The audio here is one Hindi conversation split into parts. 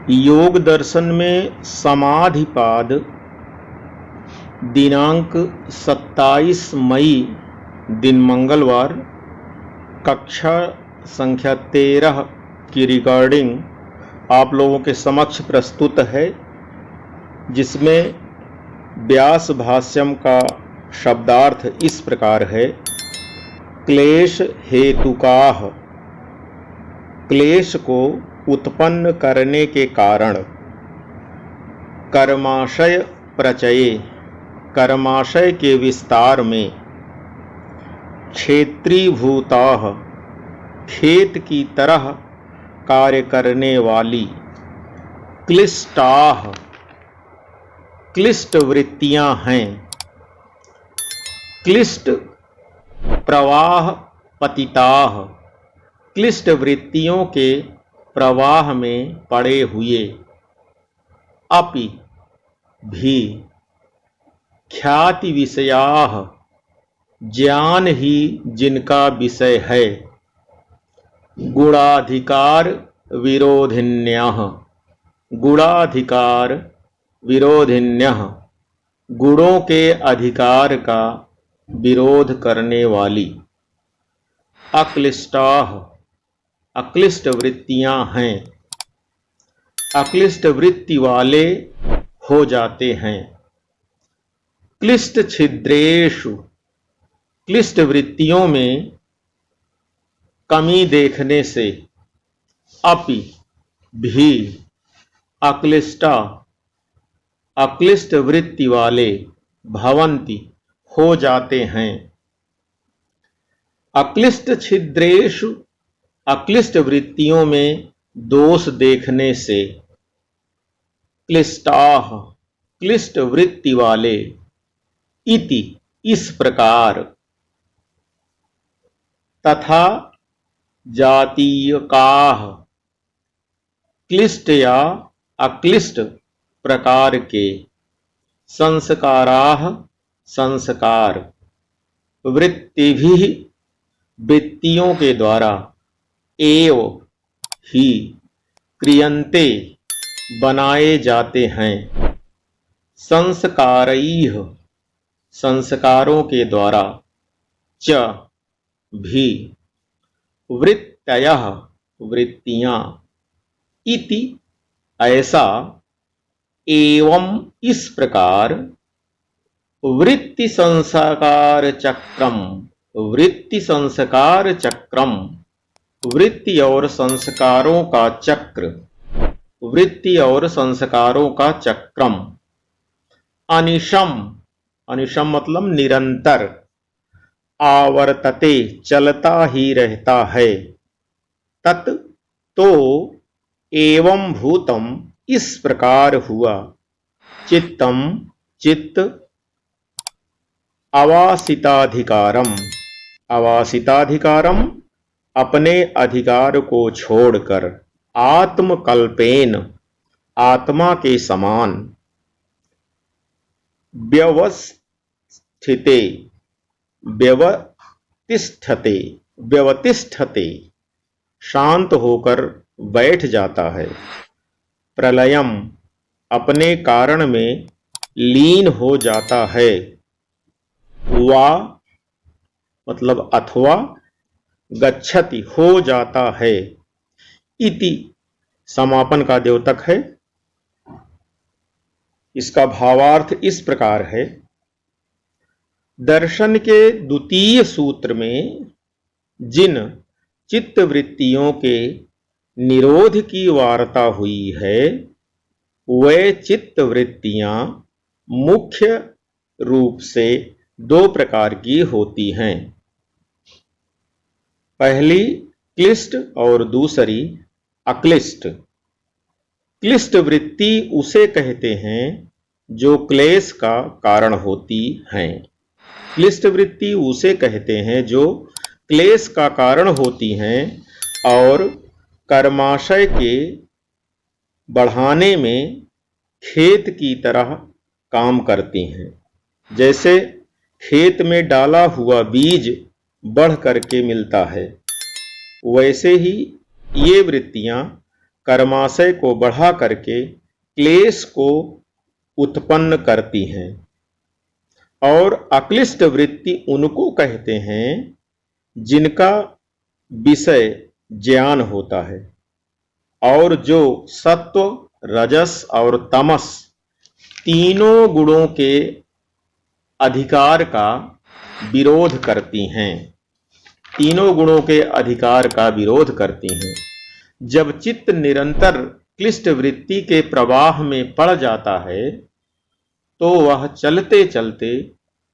योग दर्शन में समाधिपाद दिनांक 27 मई दिन मंगलवार कक्षा संख्या 13 की रिकॉर्डिंग आप लोगों के समक्ष प्रस्तुत है, जिसमें व्यास भाष्यम का शब्दार्थ इस प्रकार है। क्लेश हेतुकाः, क्लेश को उत्पन्न करने के कारण। कर्माशय प्रचये, कर्माशय के विस्तार में। क्षेत्रीभूताः, खेत की तरह कार्य करने वाली। क्लिष्टाः, क्लिष्ट वृत्तियां हैं। क्लिष्ट प्रवाह पतिताः, क्लिष्ट वृत्तियों के प्रवाह में पड़े हुए। अपि भी ख्याति विषयाः, ज्ञान ही जिनका विषय है। गुणाधिकार विरोधिन्यः, गुणाधिकार विरोधिन्यः, गुणों के अधिकार का विरोध करने वाली। अक्लिष्टाः, अक्लिष्ट वृत्तियां हैं। अक्लिष्ट वृत्ति वाले हो जाते हैं। क्लिष्ट छिद्रेषु, क्लिष्ट वृत्तियों में कमी देखने से। अपि भी अक्लिष्टा, अक्लिष्ट वृत्ति वाले भवन्ति हो जाते हैं। अक्लिष्ट छिद्रेषु, अक्लिष्ट वृत्तियों में दोष देखने से। क्लिष्टाः, क्लिष्ट वृत्ति वाले। इति, इस प्रकार। तथा जातीयकाः, क्लिष्ट या अक्लिष्ट प्रकार के। संस्काराः, संस्कार। वृत्तिभिः, वृत्तियों के द्वारा। एव ही क्रियन्ते, बनाए जाते हैं। संस्कारैः, संस्कारों के द्वारा। च भी वृत्तयः, वृत्तियां। इति, ऐसा। एवं, इस प्रकार। वृत्ति संस्कार चक्रम, वृत्ति संस्कार चक्रम। वृत्ति और संस्कारों का चक्र, वृत्ति और संस्कारों का चक्रम। अनिशम, अनिशम मतलब निरंतर। आवर्तते, चलता ही रहता है। तत्, तो। एवं भूतम, इस प्रकार हुआ। चित्तम, चित्त। अवासिताधिकारम, अवासिताधिकारम, अपने अधिकार को छोड़कर। आत्मकल्पेन, आत्मा के समान। व्यवस्थिते, व्यवतिष्ठते, व्यवतिष्ठते, शांत होकर बैठ जाता है। प्रलयम, अपने कारण में लीन हो जाता है। वा मतलब अथवा। गच्छति, हो जाता है। इति, समापन का द्योतक है। इसका भावार्थ इस प्रकार है। दर्शन के द्वितीय सूत्र में जिन चित्त वृत्तियों के निरोध की वार्ता हुई है, वे चित्त वृत्तियां मुख्य रूप से दो प्रकार की होती हैं। पहली क्लिष्ट और दूसरी अक्लिष्ट। क्लिष्ट वृत्ति उसे कहते हैं जो क्लेश का कारण होती हैं। क्लिष्ट वृत्ति उसे कहते हैं जो क्लेश का कारण होती हैं और कर्माशय के बढ़ाने में खेत की तरह काम करती हैं। जैसे खेत में डाला हुआ बीज बढ़ करके मिलता है, वैसे ही ये वृत्तियां कर्माशय को बढ़ा करके क्लेश को उत्पन्न करती हैं। और अक्लिष्ट वृत्ति उनको कहते हैं जिनका विषय ज्ञान होता है और जो सत्व, रजस और तमस तीनों गुणों के अधिकार का विरोध करती हैं। तीनों गुणों के अधिकार का विरोध करती हैं। जब चित्त निरंतर क्लिष्ट वृत्ति के प्रवाह में पड़ जाता है तो वह चलते चलते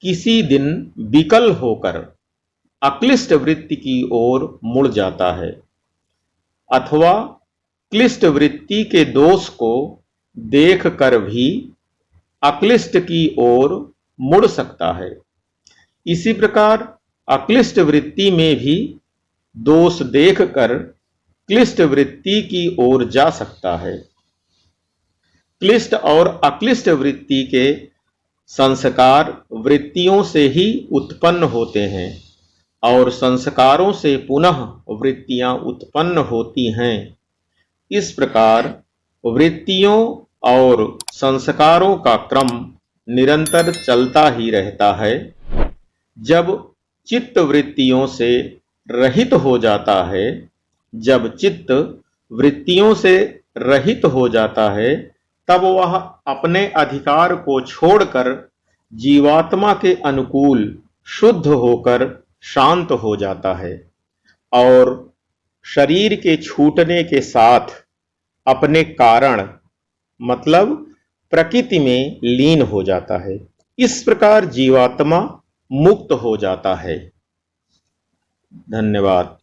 किसी दिन विकल होकर अक्लिष्ट वृत्ति की ओर मुड़ जाता है अथवा क्लिष्ट वृत्ति के दोष को देखकर भी अक्लिष्ट की ओर मुड़ सकता है। इसी प्रकार अक्लिष्ट वृत्ति में भी दोष देखकर क्लिष्ट वृत्ति की ओर जा सकता है। क्लिष्ट और अक्लिष्ट वृत्ति के संस्कार वृत्तियों से ही उत्पन्न होते हैं और संस्कारों से पुनः वृत्तियां उत्पन्न होती हैं। इस प्रकार वृत्तियों और संस्कारों का क्रम निरंतर चलता ही रहता है। जब चित्त वृत्तियों से रहित हो जाता है, जब चित्त वृत्तियों से रहित हो जाता है, तब वह अपने अधिकार को छोड़कर जीवात्मा के अनुकूल शुद्ध होकर शांत हो जाता है और शरीर के छूटने के साथ अपने कारण मतलब प्रकृति में लीन हो जाता है। इस प्रकार जीवात्मा मुक्त हो जाता है। धन्यवाद।